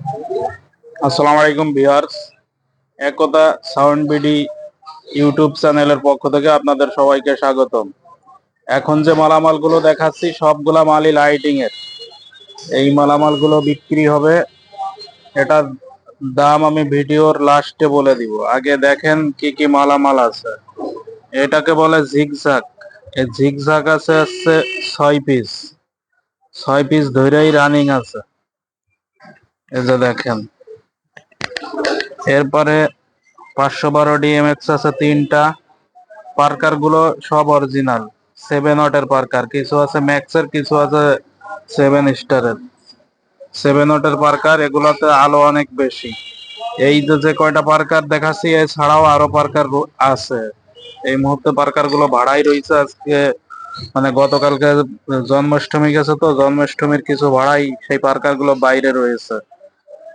আসসালামু আলাইকুম ভিউয়ার্স। একতা sound BD YouTube চ্যানেলের পক্ষ থেকে আপনাদের সবাইকে স্বাগতম। এখন যে মালামালগুলো দেখাচ্ছি সবগুলা মালই লাইটিং এর। এই মালামালগুলো বিক্রি হবে, এটার দাম আমি ভিডিওর লাস্টে বলে দিব। আগে দেখেন কি কি মালামাল আছে। এটাকে বলে ঝিগঝাগ। এই ঝিগঝাগ আছে 6 পিস। 6 পিস ধরেই রানিং আছে, এই যে দেখেন। এরপরে 512 ডিএমএক্স আছে 3টা। পার্কার গুলো সব অরিজিনাল 7 ওয়াটের পার্কার, কিছু আছে ম্যাক্সের, কিছু আছে 7 স্টারের। 7 ওয়াটের পার্কার, এগুলোতে আলো অনেক বেশি। এই যে যে কয়টা পার্কার দেখাচ্ছি এছাড়াও আরো পার্কার আছে। এই মুহূর্তে পার্কার গুলো ভাড়াই রয়েছে। আজকে মানে গতকালকে জন্মাষ্টমী গেছে, তো জন্মাষ্টমীর কিছু ভাড়াই সেই পার্কার গুলো বাইরে রয়েছে,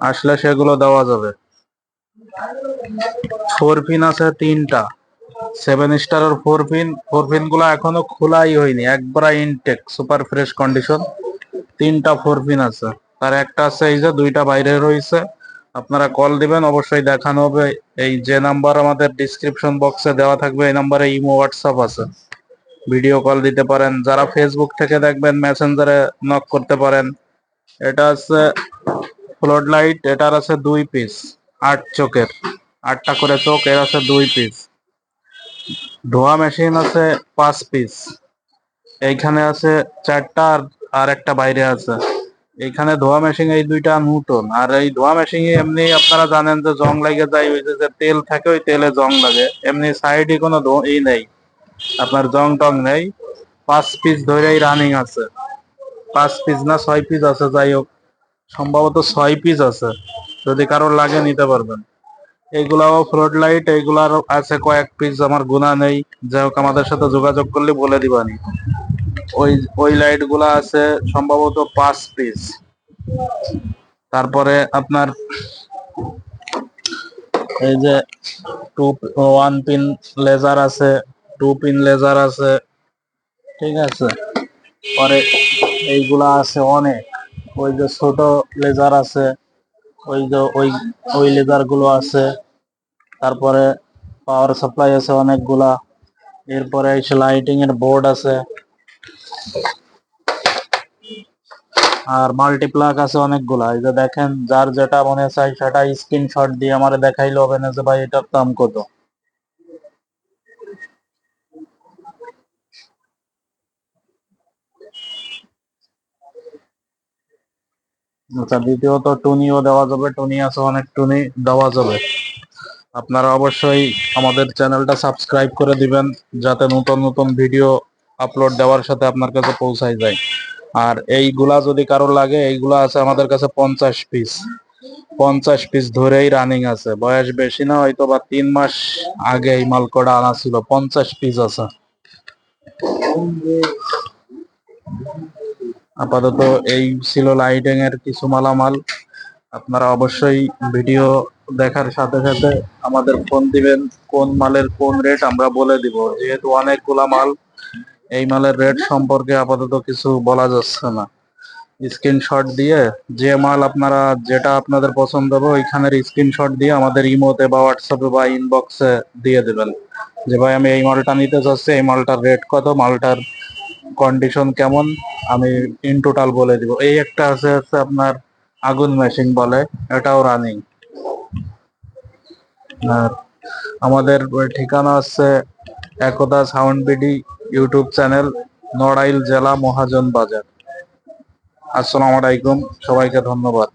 আসলে সেগুলো দেওয়া যাবে। 4 পিন আছে 3টা, 7 স্টারের 4 পিন। 4 পিন গুলো এখনো খোলাই হয়নি, একবার ইনটেক সুপার ফ্রেশ কন্ডিশন। 3টা 4 পিন আছে, তার একটা আছে এই যে, 2টা বাইরে রয়েছে। আপনারা কল দিবেন, অবশ্যই দেখানো হবে। এই যে নাম্বার আমাদের ডিসক্রিপশন বক্সে দেওয়া থাকবে, এই নাম্বারে ইমো হোয়াটসঅ্যাপ আছে, ভিডিও কল দিতে পারেন। যারা ফেসবুক থেকে দেখবেন মেসেঞ্জারে নক করতে পারেন। এটা আছে ফ্লোড লাইট, এটার আছে 2 পিস, 8 চোখের, 8টা করে চোখ, এর আছে 2 পিস। ধোয়া মেশিন আছে 5 পিস, এইখানে আছে 4টা আর একটা বাইরে আছে। এইখানে ধোয়া মেশিন এই 2টা নতুন। আর এই ধোয়া মেশিন এমনি আপনারা জানেন যে জং লাগে যায়, ওই যে তেল থাকে ওই তেলে জং লাগে, এমনি সাইডে কোনো নেই, আপনার জং টং নেই। 5 পিস ধরেই রানিং আছে। 5 পিস না 6 পিস আছে, যাই হোক সম্ভবত 6 পিস আছে। যদি কারোর লাগে নিতে পারবেন। এইগুলাও ফ্লোড লাইট, এইগুলার আছে কয়েক পিস, আমার গুণা নেই। যাই হোক আমাদের সাথে যোগাযোগ করলে বলে দিবানি। ওই ওই লাইট গুলা আছে সম্ভবত 5 পিস। তারপরে আপনার এই যে 1 পিন লেজার আছে, 2 পিন লেজার আছে, ঠিক আছে। পরে এইগুলা আছে অনেক, ওই যে ছোট লেজার আছে, ওই যে ওই লেজার গুলো আছে। তারপরে পাওয়ার সাপ্লাই আছে অনেকগুলা। এরপরে এসে লাইটিং এর বোর্ড আছে, আর মাল্টিপ্লাগ আছে অনেকগুলা। এই যে দেখেন, যার যেটা মনে চাই সেটা স্ক্রিনশট দিয়ে আমারে দেখাইলে হবে না যে ভাই এটার দাম কত। আচ্ছা, দ্বিতীয়ত টুনিও দেওয়া যাবে, টুনি আছে অনেক, টুনি দেওয়া যাবে। আপনারা অবশ্যই আমাদের চ্যানেলটা সাবস্ক্রাইব করে দিবেন, যাতে নতুন নতুন ভিডিও আপলোড দেওয়ার সাথে আপনার কাছে পৌঁছায় যায়। আর এইগুলা যদি কারো লাগে, এইগুলা আছে আমাদের কাছে 50 পিস। 50 পিস ধরেই রানিং আছে, বয়স বেশি না, হয়তো বা 3 মাস আগে এই মাল কটা আনা ছিল। 50 পিস আছে আপাতত। এই ছিল লাইটিং এর কিছু মালামাল। আপনারা অবশ্যই ভিডিও দেখার সাথে সাথে আমাদের ফোন দিবেন, কোন মালের কোন রেট আমরা বলে দিব। যেহেতু অনেকগুলা মাল, এই মালের রেট সম্পর্কে আপাতত কিছু বলা যাচ্ছে না। স্ক্রিনশট দিয়ে যে মাল আপনারা, যেটা আপনাদের পছন্দ হবে ওইখানের স্ক্রিনশট দিয়ে আমাদের ইমোতে বা হোয়াটসঅ্যাপে বা ইনবক্সে দিয়ে দেবেন যে ভাই আমি এই মালটা নিতে চাচ্ছি, এই মালটার রেট কত, মালটার কন্ডিশন কেমন, আমি ইন টোটাল বলে দিব। এই একটা আছে আপনার আগুন মেশিন বলে, এটাও রানিং। আর আমাদের ঠিকানা আছে Ekta sound BD YouTube channel, Narail জেলা, মহাজন বাজার। আসসালামু আলাইকুম, সবাইকে ধন্যবাদ।